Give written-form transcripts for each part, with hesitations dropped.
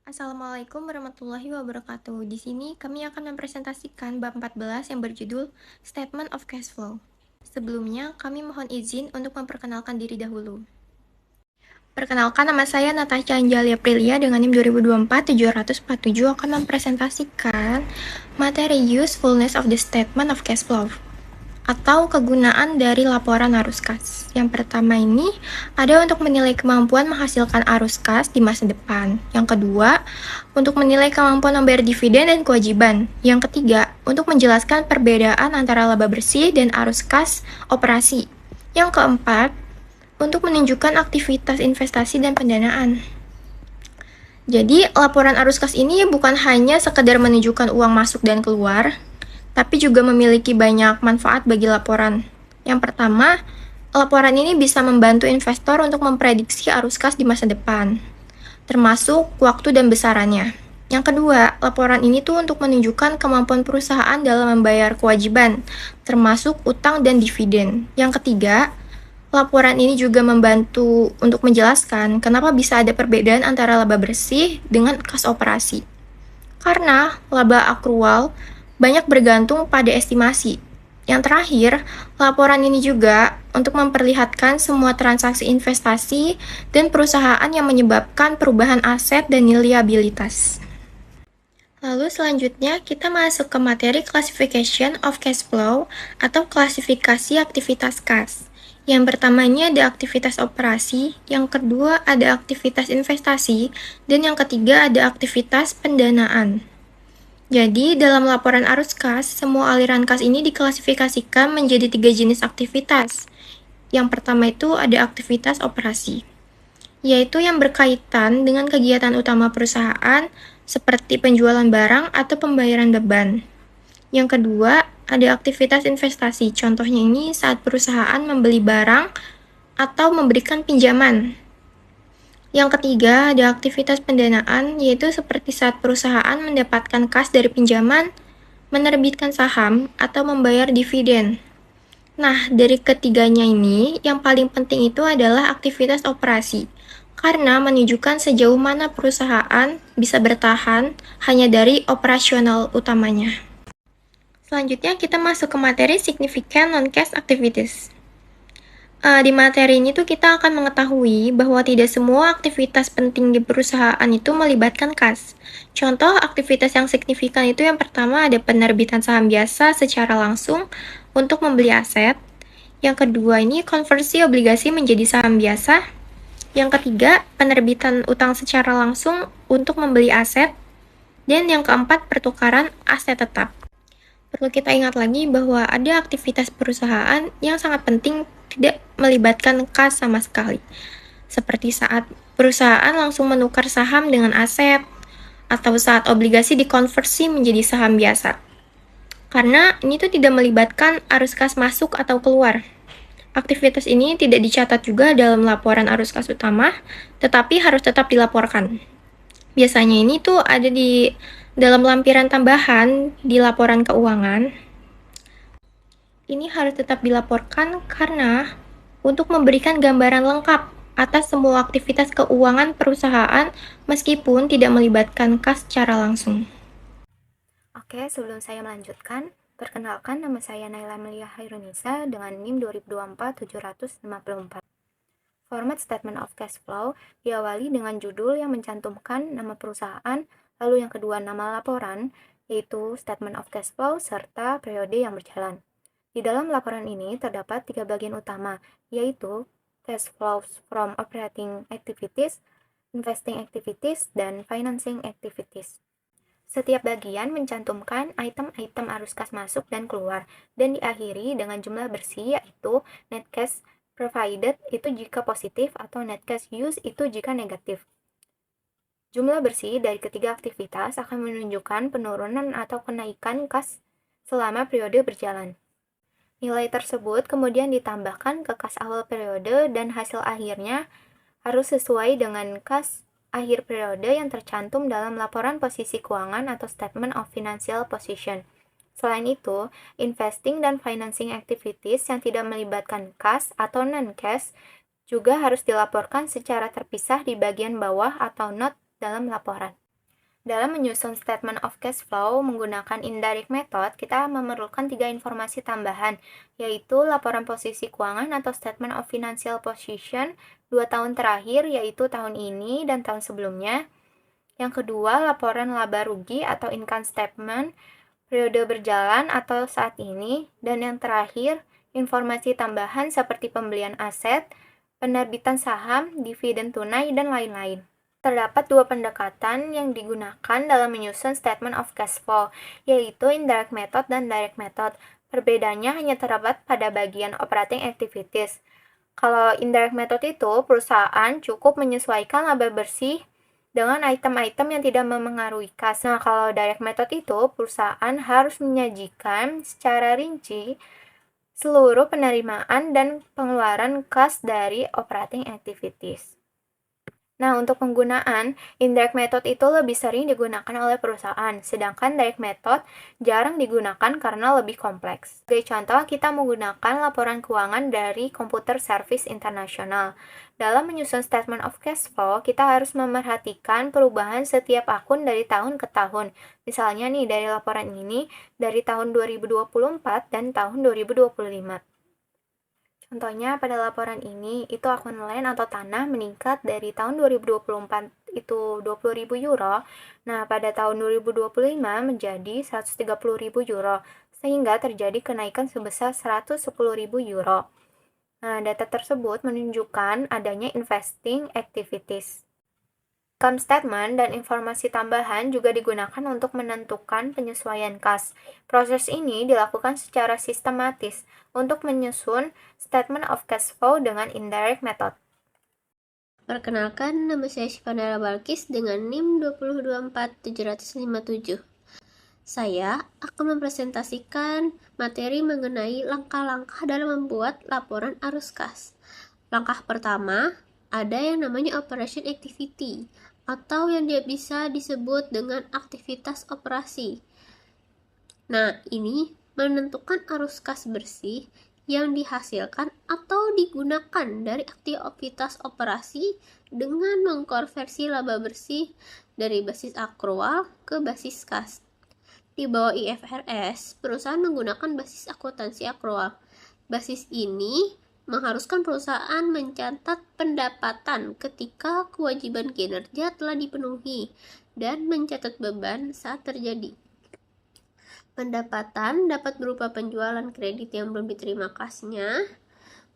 Assalamualaikum warahmatullahi wabarakatuh. Di sini kami akan mempresentasikan bab 14 yang berjudul Statement of Cash Flow. Sebelumnya, kami mohon izin untuk memperkenalkan diri dahulu. Perkenalkan, nama saya Natasha Anjali Aprilia dengan NIM 2024-747 akan mempresentasikan materi Usefulness of the Statement of Cash Flow atau kegunaan dari laporan arus kas. Yang pertama ini ada untuk menilai kemampuan menghasilkan arus kas di masa depan. Yang kedua, untuk menilai kemampuan membayar dividen dan kewajiban. Yang ketiga, untuk menjelaskan perbedaan antara laba bersih dan arus kas operasi. Yang keempat, untuk menunjukkan aktivitas investasi dan pendanaan. Jadi, laporan arus kas ini bukan hanya sekedar menunjukkan uang masuk dan keluar, tapi juga memiliki banyak manfaat bagi laporan. Yang pertama, laporan ini bisa membantu investor untuk memprediksi arus kas di masa depan, termasuk waktu dan besarannya. Yang kedua, laporan ini tuh untuk menunjukkan kemampuan perusahaan dalam membayar kewajiban, termasuk utang dan dividen. Yang ketiga, laporan ini juga membantu untuk menjelaskan kenapa bisa ada perbedaan antara laba bersih dengan kas operasi. Karena laba akrual banyak bergantung pada estimasi. Yang terakhir, laporan ini juga untuk memperlihatkan semua transaksi investasi dan perusahaan yang menyebabkan perubahan aset dan liabilitas. Lalu selanjutnya kita masuk ke materi Classification of Cash Flow atau klasifikasi aktivitas kas. Yang pertama ini ada aktivitas operasi, yang kedua ada aktivitas investasi, dan yang ketiga ada aktivitas pendanaan. Jadi, dalam laporan arus kas, semua aliran kas ini diklasifikasikan menjadi 3 jenis aktivitas. Yang pertama itu ada aktivitas operasi, yaitu yang berkaitan dengan kegiatan utama perusahaan seperti penjualan barang atau pembayaran beban. Yang kedua, ada aktivitas investasi. Contohnya ini saat perusahaan membeli barang atau memberikan pinjaman. Yang ketiga, ada aktivitas pendanaan, yaitu seperti saat perusahaan mendapatkan kas dari pinjaman, menerbitkan saham, atau membayar dividen. Nah, dari ketiganya ini, yang paling penting itu adalah aktivitas operasi, karena menunjukkan sejauh mana perusahaan bisa bertahan hanya dari operasional utamanya. Selanjutnya, kita masuk ke materi Significant Non-Cash Activities. Di materi ini tuh kita akan mengetahui bahwa tidak semua aktivitas penting di perusahaan itu melibatkan kas. Contoh aktivitas yang signifikan itu yang pertama ada penerbitan saham biasa secara langsung untuk membeli aset. Yang kedua ini konversi obligasi menjadi saham biasa. Yang ketiga, penerbitan utang secara langsung untuk membeli aset. Dan yang keempat, pertukaran aset tetap. Perlu kita ingat lagi bahwa ada aktivitas perusahaan yang sangat penting tidak melibatkan kas sama sekali. Seperti saat perusahaan langsung menukar saham dengan aset, atau saat obligasi dikonversi menjadi saham biasa. Karena ini tuh tidak melibatkan arus kas masuk atau keluar. Aktivitas ini tidak dicatat juga dalam laporan arus kas utama, tetapi harus tetap dilaporkan. Biasanya ini tuh ada di dalam lampiran tambahan di laporan keuangan. Ini harus tetap dilaporkan karena untuk memberikan gambaran lengkap atas semua aktivitas keuangan perusahaan meskipun tidak melibatkan kas secara langsung. Oke, sebelum saya melanjutkan, perkenalkan nama saya Naila Melia Hairunisa dengan NIM 2024-754. Format Statement of Cash Flow diawali dengan judul yang mencantumkan nama perusahaan, lalu yang kedua nama laporan, yaitu Statement of Cash Flow serta periode yang berjalan. Di dalam laporan ini terdapat 3 bagian utama, yaitu cash flows from operating activities, investing activities, dan financing activities. Setiap bagian mencantumkan item-item arus kas masuk dan keluar, dan diakhiri dengan jumlah bersih, yaitu net cash provided itu jika positif atau net cash use itu jika negatif. Jumlah bersih dari ketiga aktivitas akan menunjukkan penurunan atau kenaikan kas selama periode berjalan. Nilai tersebut kemudian ditambahkan ke kas awal periode dan hasil akhirnya harus sesuai dengan kas akhir periode yang tercantum dalam laporan posisi keuangan atau Statement of Financial Position. Selain itu, investing dan financing activities yang tidak melibatkan kas atau non-cash juga harus dilaporkan secara terpisah di bagian bawah atau note dalam laporan. Dalam menyusun statement of cash flow menggunakan indirect method, kita memerlukan 3 informasi tambahan, yaitu laporan posisi keuangan atau statement of financial position 2 tahun terakhir, yaitu tahun ini dan tahun sebelumnya. Yang kedua, laporan laba rugi atau income statement periode berjalan atau saat ini. Dan yang terakhir, informasi tambahan seperti pembelian aset, penerbitan saham, dividen tunai, dan lain-lain. Terdapat 2 pendekatan yang digunakan dalam menyusun statement of cash flow, yaitu indirect method dan direct method. Perbedaannya hanya terdapat pada bagian operating activities. Kalau indirect method itu, perusahaan cukup menyesuaikan laba bersih dengan item-item yang tidak memengaruhi kas. Nah, kalau direct method itu, perusahaan harus menyajikan secara rinci seluruh penerimaan dan pengeluaran kas dari operating activities. Nah, untuk penggunaan, indirect method itu lebih sering digunakan oleh perusahaan, sedangkan direct method jarang digunakan karena lebih kompleks. Sebagai contoh, kita menggunakan laporan keuangan dari Computer Service International. Dalam menyusun statement of cash flow, kita harus memerhatikan perubahan setiap akun dari tahun ke tahun. Misalnya nih, dari laporan ini, dari tahun 2024 dan tahun 2025. Contohnya pada laporan ini, itu akun land atau tanah meningkat dari tahun 2024 itu 20.000 euro. Nah, pada tahun 2025 menjadi 130.000 euro, sehingga terjadi kenaikan sebesar 110.000 euro. Nah, data tersebut menunjukkan adanya investing activities. Income statement dan informasi tambahan juga digunakan untuk menentukan penyesuaian kas. Proses ini dilakukan secara sistematis untuk menyusun statement of cash flow dengan indirect method. Perkenalkan, nama saya Syifandara Balkis dengan NIM 2024757. Saya akan mempresentasikan materi mengenai langkah-langkah dalam membuat laporan arus kas. Langkah pertama, ada yang namanya operation activity, atau yang dia bisa disebut dengan aktivitas operasi. Nah, ini menentukan arus kas bersih yang dihasilkan atau digunakan dari aktivitas operasi dengan mengkonversi laba bersih dari basis akrual ke basis kas. Di bawah IFRS, perusahaan menggunakan basis akuntansi akrual. Basis ini mengharuskan perusahaan mencatat pendapatan ketika kewajiban kinerja telah dipenuhi dan mencatat beban saat terjadi. Pendapatan dapat berupa penjualan kredit yang belum diterima kasnya.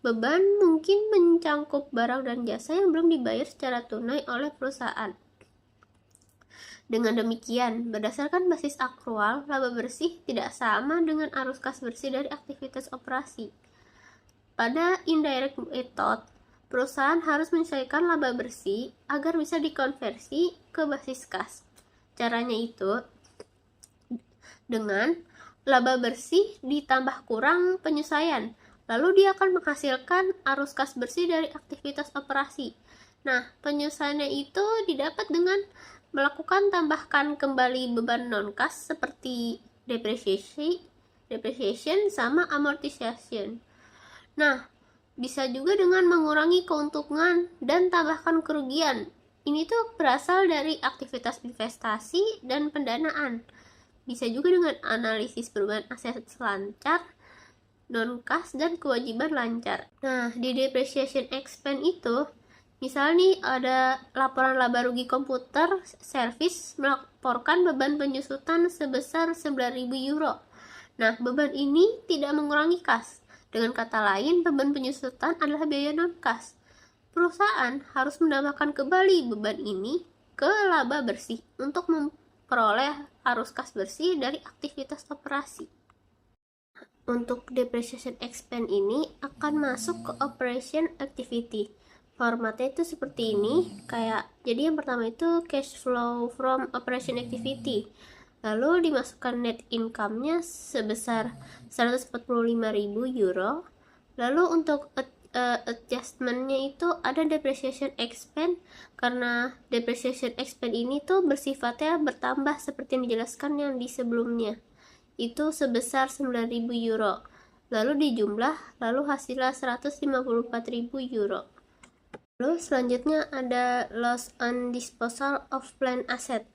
Beban mungkin mencangkup barang dan jasa yang belum dibayar secara tunai oleh perusahaan. Dengan demikian, berdasarkan basis akrual, laba bersih tidak sama dengan arus kas bersih dari aktivitas operasi. Pada indirect method, perusahaan harus menyesuaikan laba bersih agar bisa dikonversi ke basis kas. Caranya itu dengan laba bersih ditambah kurang penyesuaian, lalu dia akan menghasilkan arus kas bersih dari aktivitas operasi. Nah, penyesuaiannya itu didapat dengan melakukan tambahkan kembali beban non-kas seperti depreciation sama amortization. Nah, bisa juga dengan mengurangi keuntungan dan tambahkan kerugian. Ini tuh berasal dari aktivitas investasi dan pendanaan. Bisa juga dengan analisis perubahan aset lancar, non-kas, dan kewajiban lancar. Nah, di depreciation expense itu, misal nih ada laporan laba rugi komputer service melaporkan beban penyusutan sebesar 9.000 euro. Nah, beban ini tidak mengurangi kas. Dengan kata lain, beban penyusutan adalah biaya non-kas. Perusahaan harus menambahkan kembali beban ini ke laba bersih untuk memperoleh arus kas bersih dari aktivitas operasi. Untuk depreciation expense ini akan masuk ke operation activity. Formatnya itu seperti ini, jadi yang pertama itu cash flow from operation activity. Lalu dimasukkan net income-nya sebesar 145.000 euro. Lalu untuk adjustment-nya itu ada depreciation expense, karena depreciation expense ini tuh bersifatnya bertambah seperti yang dijelaskan yang di sebelumnya. Itu sebesar 9.000 euro. Lalu dijumlah, lalu hasilnya 154.000 euro. Lalu selanjutnya ada loss on disposal of plant asset.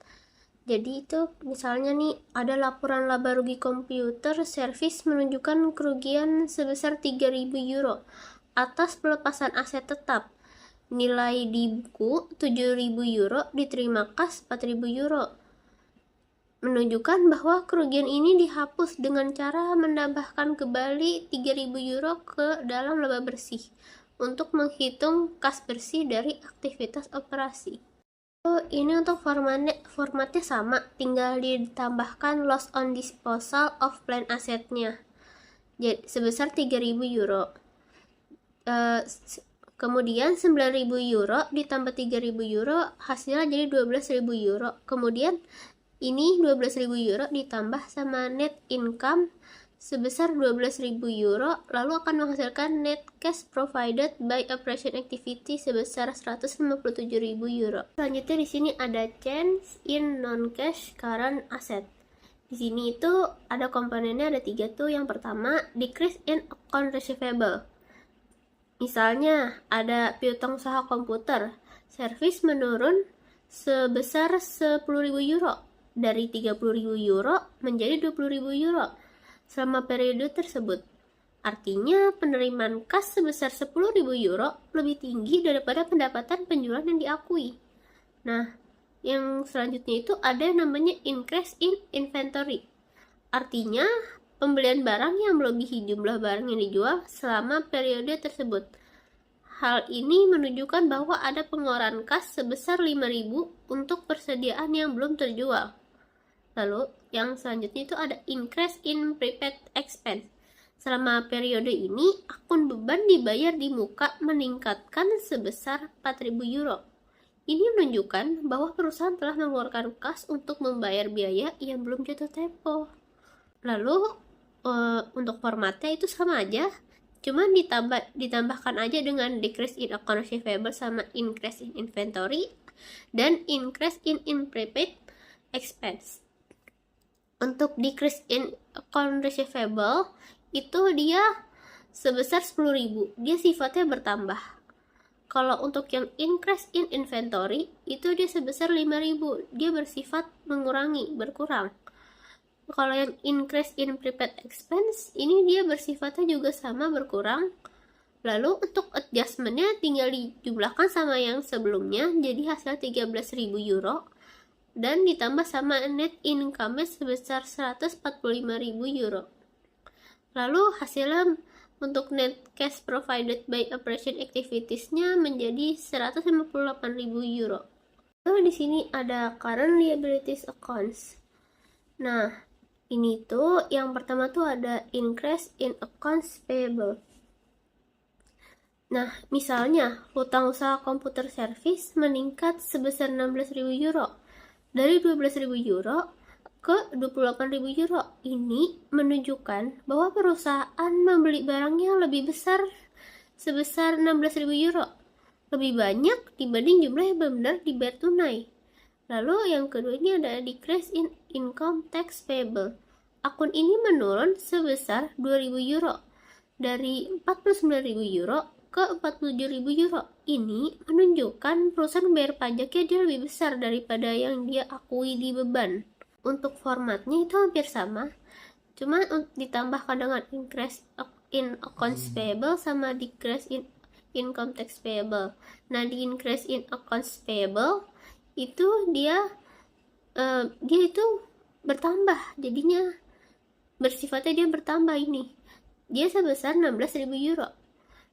Jadi itu misalnya nih ada laporan laba rugi komputer servis menunjukkan kerugian sebesar 3.000 euro atas pelepasan aset tetap. Nilai di buku 7.000 euro, diterima kas 4.000 euro. Menunjukkan bahwa kerugian ini dihapus dengan cara menambahkan kembali 3.000 euro ke dalam laba bersih untuk menghitung kas bersih dari aktivitas operasi. Ini untuk formatnya sama, tinggal ditambahkan loss on disposal of planned assetnya sebesar 3.000 euro. Kemudian 9.000 euro ditambah 3.000 euro hasilnya jadi 12.000 euro. Kemudian ini 12.000 euro ditambah sama net income sebesar 12.000 euro, lalu akan menghasilkan net cash provided by operation activity sebesar 157.000 euro. Selanjutnya di sini ada change in non-cash current asset. Di sini itu ada komponennya, ada 3 tuh. Yang pertama, decrease in account receivable. Misalnya ada piutang usaha komputer, servis menurun sebesar 10.000 euro, dari 30.000 euro menjadi 20.000 euro selama periode tersebut. Artinya penerimaan kas sebesar 10.000 euro lebih tinggi daripada pendapatan penjualan yang diakui. Nah, yang selanjutnya itu ada yang namanya increase in inventory. Artinya pembelian barang yang melebihi jumlah barang yang dijual selama periode tersebut. Hal ini menunjukkan bahwa ada pengeluaran kas sebesar 5.000 untuk persediaan yang belum terjual. Lalu yang selanjutnya itu ada increase in prepaid expense. Selama periode ini, akun beban dibayar di muka meningkatkan sebesar 4.000 euro. Ini menunjukkan bahwa perusahaan telah mengeluarkan kas untuk membayar biaya yang belum jatuh tempo. Lalu untuk formatnya itu sama aja, cuman ditambahkan aja dengan decrease in account receivable sama increase in inventory dan increase in prepaid expense. Untuk decrease in account receivable itu dia sebesar 10.000, dia sifatnya bertambah. Kalau untuk yang increase in inventory itu dia sebesar 5.000, dia bersifat mengurangi, berkurang. Kalau yang increase in prepaid expense ini dia bersifatnya juga sama, berkurang. Lalu untuk adjustmentnya tinggal dijumlahkan sama yang sebelumnya, jadi hasil 13.000 euro dan ditambah sama net income sebesar 145.000 euro. Lalu hasilnya untuk net cash provided by operation activities-nya menjadi 158.000 euro. Lalu di sini ada current liabilities accounts. Nah, ini tuh yang pertama tuh ada increase in accounts payable. Nah, misalnya hutang usaha komputer service meningkat sebesar 16.000 euro. Dari 12.000 euro ke 28.000 euro. Ini menunjukkan bahwa perusahaan membeli barang yang lebih besar sebesar 16.000 euro. Lebih banyak dibanding jumlah yang benar-benar dibayar tunai. Lalu yang kedua ini ada decrease in income tax payable. Akun ini menurun sebesar 2.000 euro. Dari 49.000 euro ke 47.000 euro. Ini menunjukkan perusahaan bayar pajaknya dia lebih besar daripada yang dia akui di beban. Untuk formatnya itu hampir sama, cuma ditambahkan dengan increase in accounts payable sama decrease in income tax payable. Nah, di increase in accounts payable itu dia itu bertambah, jadinya bersifatnya dia bertambah ini. Dia sebesar 16.000 euro.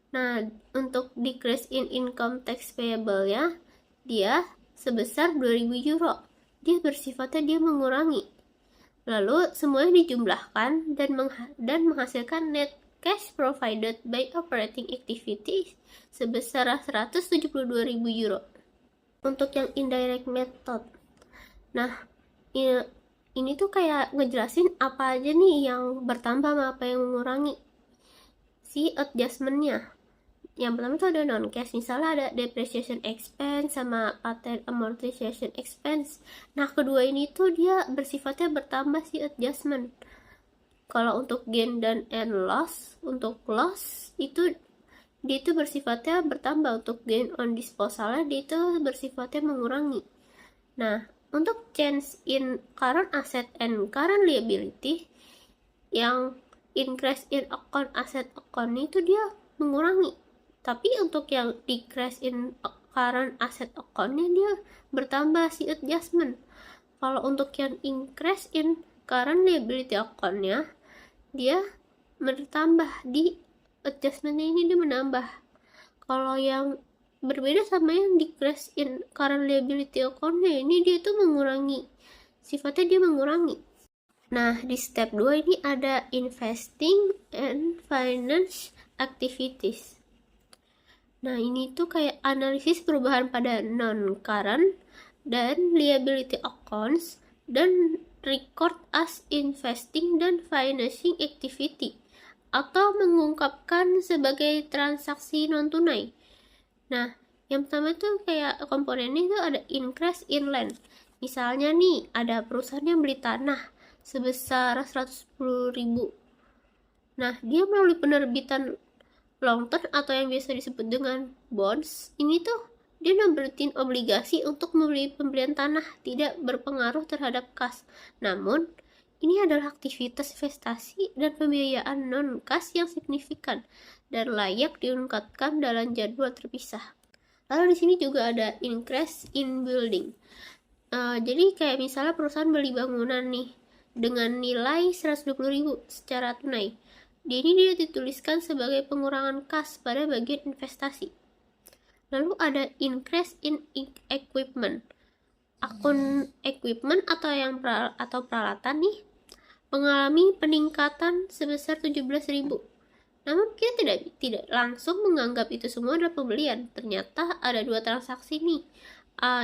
Nah, untuk decrease in income tax payable ya, dia sebesar 2.000 euro. Dia bersifatnya dia mengurangi. Lalu semuanya dijumlahkan dan menghasilkan net cash provided by operating activities sebesar 172.000 euro. Untuk yang indirect method. Nah, ini tuh kayak ngejelasin apa aja nih yang bertambah sama apa yang mengurangi si adjustmentnya. Yang pertama itu ada non-cash, misalnya ada depreciation expense sama patent amortization expense. Nah, kedua ini tuh dia bersifatnya bertambah si adjustment. Kalau untuk gain dan loss, untuk loss itu dia itu bersifatnya bertambah. Untuk gain on disposalnya dia itu bersifatnya mengurangi. Nah, untuk change in current asset and current liability, yang increase in account asset account itu dia mengurangi. Tapi untuk yang decrease in current asset account-nya dia bertambah si adjustment. Kalau untuk yang increase in current liability account-nya dia bertambah, di adjustment-nya ini dia menambah. Kalau yang berbeda sama yang decrease in current liability account-nya, ini dia tuh mengurangi. Sifatnya dia mengurangi. Nah, di step 2 ini ada investing and finance activities. Nah, ini tuh kayak analisis perubahan pada non-current dan liability accounts dan record as investing dan financing activity, atau mengungkapkan sebagai transaksi non-tunai. Nah, yang pertama tuh kayak komponennya itu ada increase in land. Misalnya nih, ada perusahaan yang beli tanah sebesar 110.000. Nah, dia melalui penerbitan long term atau yang biasa disebut dengan bonds, ini tuh dia nerbitin obligasi untuk membeli pembelian tanah, tidak berpengaruh terhadap kas. Namun, ini adalah aktivitas investasi dan pembiayaan non-kas yang signifikan dan layak diungkapkan dalam jadwal terpisah. Lalu di sini juga ada increase in building. Jadi kayak misalnya perusahaan beli bangunan nih dengan nilai 120.000 secara tunai. Ini dia dituliskan sebagai pengurangan kas pada bagian investasi. Lalu ada increase in equipment. Akun equipment atau peralatan nih mengalami peningkatan sebesar 17.000. Namun kita tidak langsung menganggap itu semua adalah pembelian. Ternyata ada 2 transaksi nih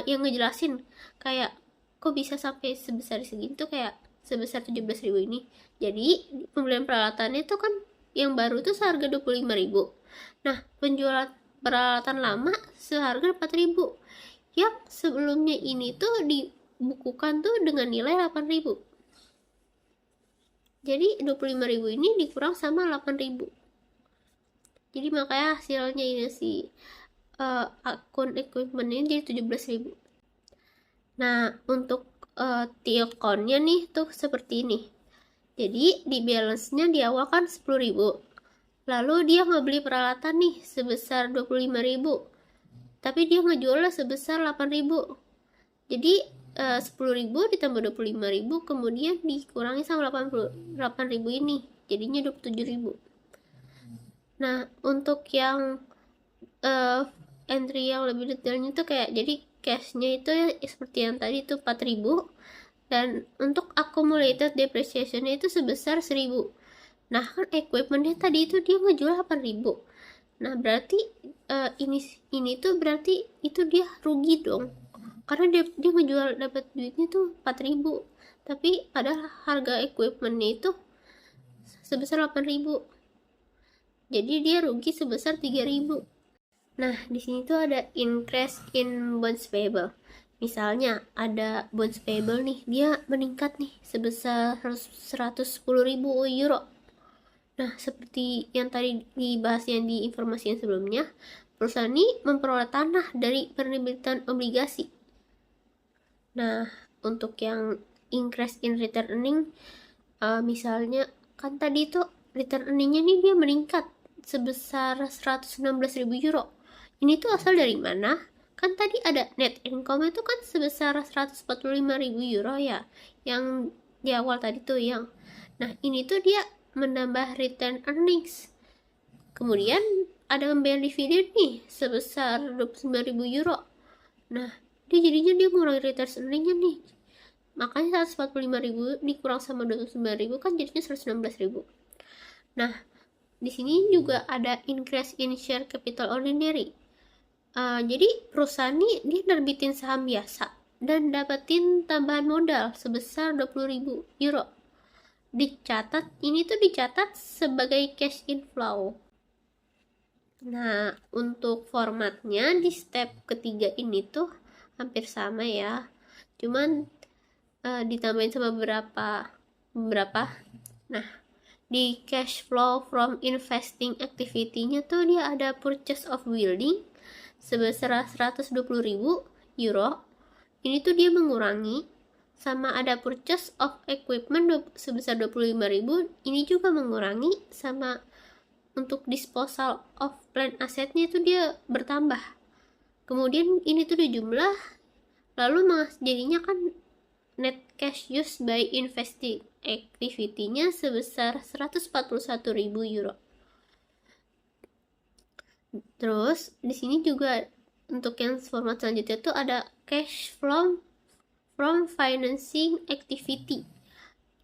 yang ngejelasin kayak kok bisa sampai sebesar segitu, kayak sebesar 17.000 ini. Jadi pembelian peralatannya itu kan yang baru tuh seharga 25.000. Nah, penjualan peralatan lama seharga 4.000. Yang sebelumnya ini tuh dibukukan tuh dengan nilai 8.000. Jadi 25.000 ini dikurang sama 8.000. Jadi makanya hasilnya ini sih akun equipment-nya jadi 17.000. Nah, untuk T-account-nya nih tuh seperti ini. Jadi di balance-nya di awal kan 10.000. Lalu dia ngebeli peralatan nih sebesar 25.000. Tapi dia ngejualnya sebesar 8.000. Jadi 10.000 ditambah 25.000 kemudian dikurangi sama 8.000 ini. Jadinya 27.000. Nah, untuk yang entry yang lebih detailnya tuh kayak jadi cash-nya itu ya seperti yang tadi tuh 4.000 dan untuk accumulated depreciation-nya itu sebesar 1.000. Nah, kan equipment-nya tadi itu dia ngejual 8.000. Nah, berarti ini tuh berarti itu dia rugi dong. Karena dia ngejual dapat duitnya tuh 4.000. Tapi padahal harga equipment-nya itu sebesar 8.000. Jadi dia rugi sebesar 3.000. Nah, di sini tuh ada increase in bonds payable. Misalnya ada bonds payable nih, dia meningkat nih sebesar 110.000 euro. Nah, seperti yang tadi dibahas yang di informasi yang sebelumnya, perusahaan ini memperoleh tanah dari penerbitan obligasi. Nah, untuk yang increase in return earning, misalnya kan tadi tuh return earningnya nih dia meningkat sebesar 116.000 euro. Ini tuh asal dari mana? Kan tadi ada net income itu kan sebesar 145.000 euro ya, yang di awal tadi tuh yang. Nah, ini tuh dia menambah return earnings. Kemudian ada pembayaran dividen nih sebesar 29.000 euro. Nah, dia mengurangi return earningnya nih. Makanya 145.000 dikurang sama 29.000 kan jadinya 116.000. Nah, di sini juga ada increase in share capital ordinary. Jadi perusahaan ini dia nerbitin saham biasa dan dapetin tambahan modal sebesar 20.000 euro. Ini tuh dicatat sebagai cash inflow. Nah, untuk formatnya di step ketiga ini tuh hampir sama ya. Cuman ditambahin sama beberapa. Nah, di cash flow from investing activity-nya tuh dia ada purchase of building sebesar 120.000 euro ini tuh dia mengurangi, sama ada purchase of equipment sebesar 25.000, ini juga mengurangi, sama untuk disposal of plan asetnya itu dia bertambah. Kemudian ini tuh dijumlah, lalu jadinya kan net cash used by investing activity-nya sebesar 141.000 euro. Terus di sini juga untuk yang format selanjutnya tuh ada cash flow from financing activity.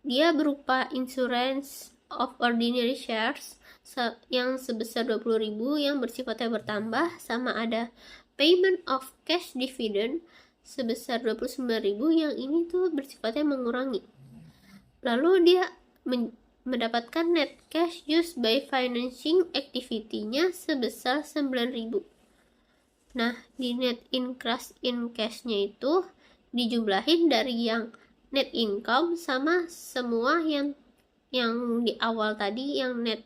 Dia berupa insurance of ordinary shares yang sebesar 20.000 yang bersifatnya bertambah, sama ada payment of cash dividend sebesar 29.000 yang ini tuh bersifatnya mengurangi. Lalu dia mendapatkan net cash used by financing activity-nya sebesar 9.000. Nah, di net in cash-nya itu dijumlahin dari yang net income sama semua yang di awal tadi, yang net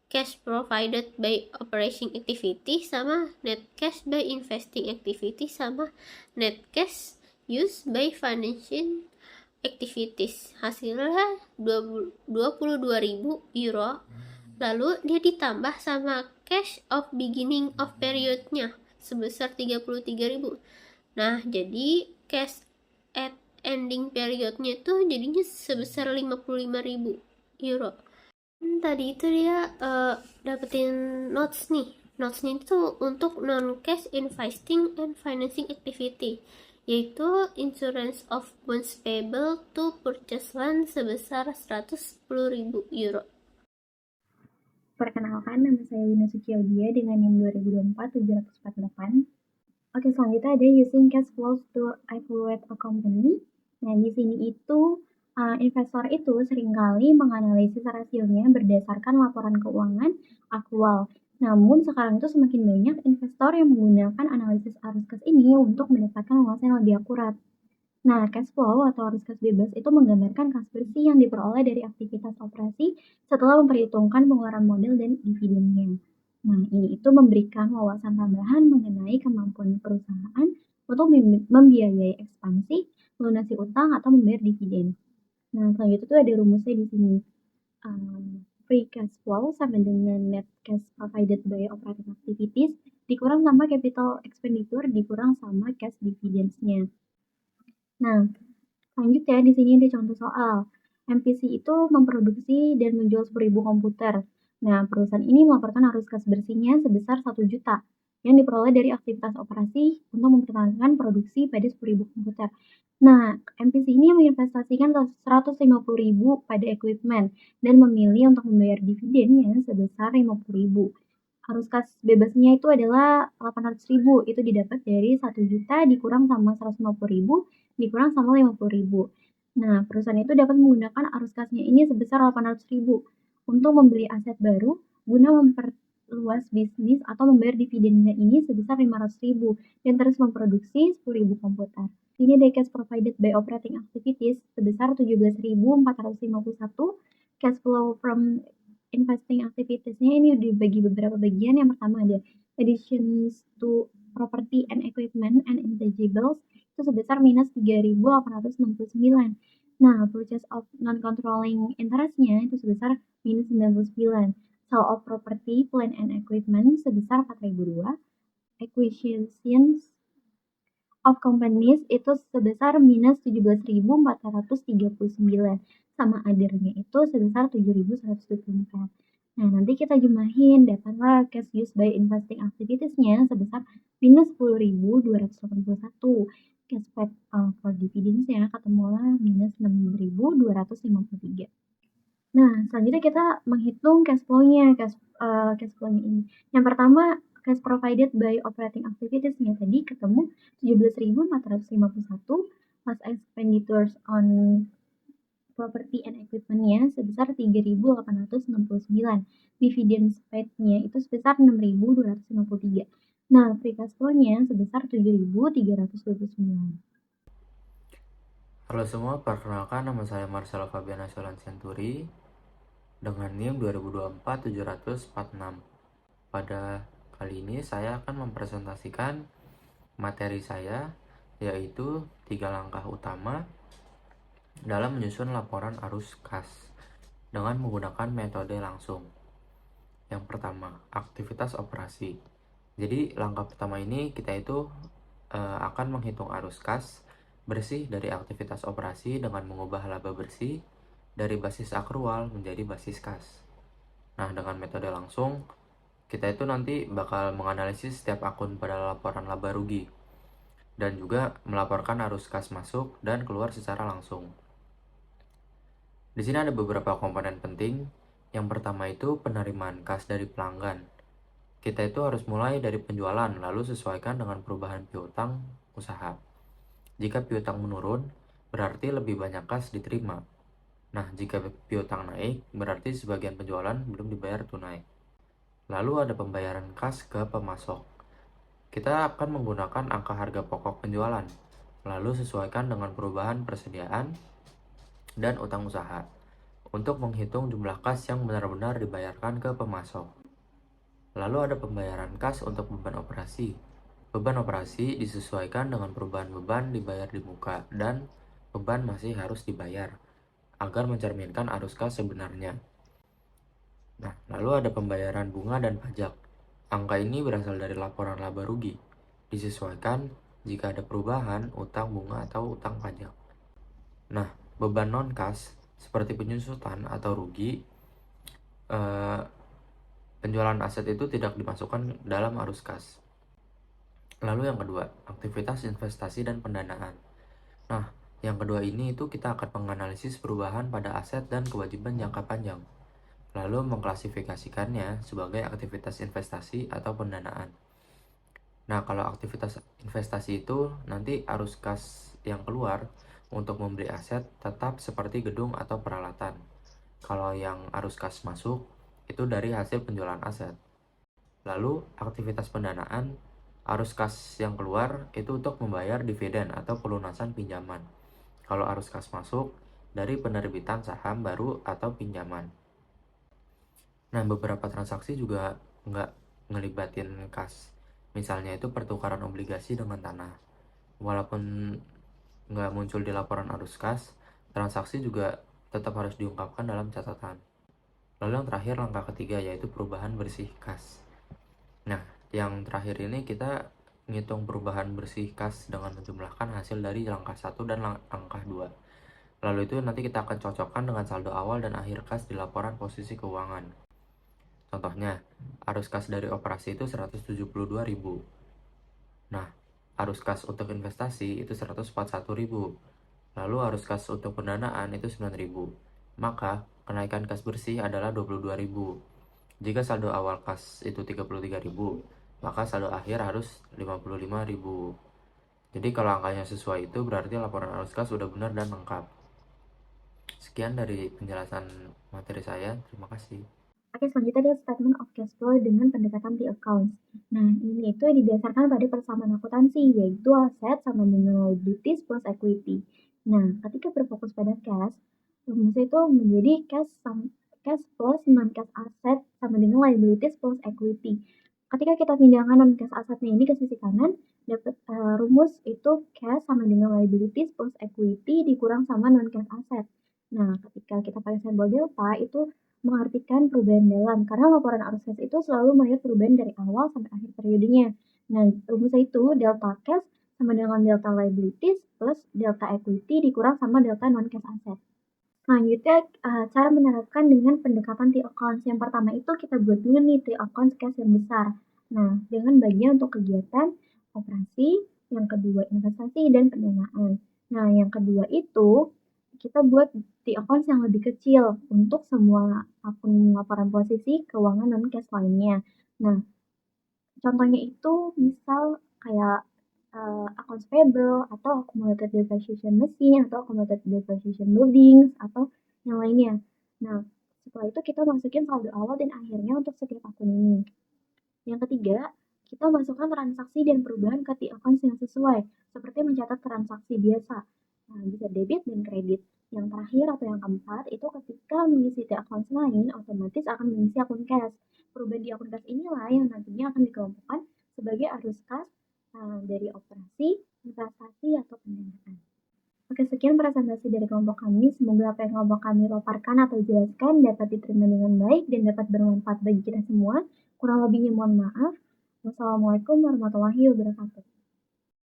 cash provided by operating activity sama net cash by investing activity sama net cash used by financing activities. Hasilnya 22.000 euro. Lalu dia ditambah sama cash of beginning of period-nya sebesar 33.000. Nah, jadi cash at ending period-nya itu jadinya sebesar 55.000 euro. Tadi itu dia dapetin notes nih. Notes-nya itu untuk non-cash investing and financing activity, yaitu insurance of bonds payable to purchase land sebesar 110.000 euro. Perkenalkan, nama saya Wina Suciaudia dengan NIM 2024-748. Oke, selanjutnya ada using cash flows to evaluate a company. Nah, di sini itu investor itu seringkali menganalisis rasionya berdasarkan laporan keuangan aktual. Namun sekarang itu semakin banyak investor yang menggunakan analisis arus kas ini untuk mendapatkan wawasan yang lebih akurat. Nah, cash flow atau arus kas bebas itu menggambarkan kas bersih yang diperoleh dari aktivitas operasi setelah memperhitungkan pengeluaran modal dan dividennya. Nah, ini itu memberikan wawasan tambahan mengenai kemampuan perusahaan untuk membiayai ekspansi, melunasi utang, atau membayar dividen. Nah, selanjutnya itu ada rumusnya di sini. Free cash flow sama dengan net cash provided by operating activities dikurang sama capital expenditure dikurang sama cash dividends-nya. Nah, selanjutnya di sini ada contoh soal. MPC itu memproduksi dan menjual 10.000 komputer. Nah, perusahaan ini melaporkan arus kas bersihnya sebesar 1 juta yang diperoleh dari aktivitas operasi untuk mempertahankan produksi pada 10.000 komputer. Nah, MPC ini menginvestasikan 150.000 pada equipment dan memilih untuk membayar dividennya sebesar 50.000. Arus kas bebasnya itu adalah 800.000, itu didapat dari 1 juta dikurang sama 150.000 dikurang sama 50.000. Nah, perusahaan itu dapat menggunakan arus kasnya ini sebesar 800.000 untuk membeli aset baru guna memperluas bisnis atau membayar dividennya ini sebesar 500.000 dan terus memproduksi 10.000 komputer. Ini ada cash provided by operating activities sebesar 17.451. Cash flow from investing activities-nya ini dibagi beberapa bagian. Yang pertama ada additions to property and equipment and intangibles itu sebesar minus 3.869. Nah, purchase of non-controlling interest-nya itu sebesar minus 99. Sale of property, plant and equipment sebesar 4.002. Acquisitions of companies itu sebesar minus 17.439. Sama other-nya itu sebesar 7.124. Nah, nanti kita jumlahin, dapatlah cash used by investing activities-nya sebesar minus 10.281. Cash paid for dividends-nya ketemulah minus 6.253. Nah, selanjutnya kita menghitung cash flow-nya, cash flow-nya ini. Yang pertama, cash provided by operating activities-nya tadi ketemu 17.451 plus expenditures on property and equipment-nya sebesar 3.869. Dividends paid-nya itu sebesar 6.253. Nah, free cash flow-nya sebesar 7.329. Halo semua, perkenalkan nama saya Marcelo Fabiana Solan Centuri dengan NIM 2024-746. Pada kali ini saya akan mempresentasikan materi saya yaitu 3 langkah utama dalam menyusun laporan arus kas dengan menggunakan metode langsung. Yang pertama, aktivitas operasi. Jadi langkah pertama ini kita itu akan menghitung arus kas bersih dari aktivitas operasi dengan mengubah laba bersih dari basis akrual menjadi basis kas. Nah, dengan metode langsung, kita itu nanti bakal menganalisis setiap akun pada laporan laba rugi dan juga melaporkan arus kas masuk dan keluar secara langsung. Di sini ada beberapa komponen penting. Yang pertama itu penerimaan kas dari pelanggan. Kita itu harus mulai dari penjualan lalu sesuaikan dengan perubahan piutang usaha. Jika piutang menurun, berarti lebih banyak kas diterima. Nah, jika piutang naik, berarti sebagian penjualan belum dibayar tunai. Lalu ada pembayaran kas ke pemasok. Kita akan menggunakan angka harga pokok penjualan, lalu sesuaikan dengan perubahan persediaan dan utang usaha untuk menghitung jumlah kas yang benar-benar dibayarkan ke pemasok. Lalu ada pembayaran kas untuk beban operasi. Beban operasi disesuaikan dengan perubahan beban dibayar di muka dan beban masih harus dibayar agar mencerminkan arus kas sebenarnya. Nah, lalu ada pembayaran bunga dan pajak. Angka ini berasal dari laporan laba rugi, disesuaikan jika ada perubahan utang bunga atau utang pajak. Nah, beban non-kas seperti penyusutan atau rugi, penjualan aset itu tidak dimasukkan dalam arus kas. Lalu yang kedua, aktivitas investasi dan pendanaan. Nah, yang kedua ini itu kita akan menganalisis perubahan pada aset dan kewajiban jangka panjang, lalu mengklasifikasikannya sebagai aktivitas investasi atau pendanaan. Nah, kalau aktivitas investasi itu nanti arus kas yang keluar untuk membeli aset tetap seperti gedung atau peralatan. Kalau yang arus kas masuk itu dari hasil penjualan aset. Lalu aktivitas pendanaan, arus kas yang keluar itu untuk membayar dividen atau pelunasan pinjaman. Kalau arus kas masuk dari penerbitan saham baru atau pinjaman. Nah, beberapa transaksi juga nggak ngelibatin kas. Misalnya itu pertukaran obligasi dengan tanah. Walaupun nggak muncul di laporan arus kas, transaksi juga tetap harus diungkapkan dalam catatan. Lalu yang terakhir, langkah ketiga, yaitu perubahan bersih kas. Nah, yang terakhir ini kita ngitung perubahan bersih kas dengan menjumlahkan hasil dari langkah 1 dan langkah 2. Lalu itu nanti kita akan cocokkan dengan saldo awal dan akhir kas di laporan posisi keuangan. Contohnya, arus kas dari operasi itu 172.000. Nah, arus kas untuk investasi itu 141.000. Lalu arus kas untuk pendanaan itu 9.000. Maka, kenaikan kas bersih adalah 22.000. Jika saldo awal kas itu 33.000, maka saldo akhir harus 55.000. Jadi kalau angkanya sesuai itu berarti laporan arus kas sudah benar dan lengkap. Sekian dari penjelasan materi saya. Terima kasih. Oke, selanjutnya ada statement of cash flow dengan pendekatan T-accounts. Nah, ini itu didasarkan pada persamaan akuntansi, yaitu aset sama dengan liabilities plus equity. Nah, ketika berfokus pada cash, rumusnya itu menjadi cash plus non-cash asset sama dengan liabilities plus equity. Ketika kita pindahkan non-cash asetnya ini ke sisi kanan, dapat rumus itu cash sama dengan liabilities plus equity dikurang sama non-cash asset. Nah, ketika kita pakai simbol delta, itu mengartikan perubahan dalam, karena laporan arus kas itu selalu melihat perubahan dari awal sampai akhir periodenya. Nah, rumusnya itu delta cash sama dengan delta liabilities plus delta equity dikurang sama delta non-cash asset. Selanjutnya, cara menerapkan dengan pendekatan T-accounts. Yang pertama itu kita buat dulu nih T-accounts cash yang besar. Nah, dengan bagian untuk kegiatan operasi, yang kedua investasi dan pendanaan. Nah, yang kedua itu kita buat T-accounts yang lebih kecil untuk semua akun laporan posisi keuangan non-cash lainnya. Nah, contohnya itu misal kayak accounts payable atau accumulated depreciation machine atau accumulated depreciation buildings atau yang lainnya. Nah, setelah itu kita masukin saldo awal dan akhirnya untuk setiap akun ini. Yang ketiga, kita masukkan transaksi dan perubahan ke T-accounts yang sesuai, seperti mencatat transaksi biasa. Nah, bisa debit dan kredit. Yang terakhir atau yang keempat, itu ketika mengisi T-accounts lain, otomatis akan mengisi akun cash. Perubahan di akun cash inilah yang nantinya akan dikelompokkan sebagai arus kas dari operasi, investasi, atau pendanaan. Oke, sekian presentasi dari kelompok kami. Semoga apa yang kelompok kami paparkan atau jelaskan dapat diterima dengan baik dan dapat bermanfaat bagi kita semua. Kurang lebihnya mohon maaf. Wassalamualaikum warahmatullahi wabarakatuh.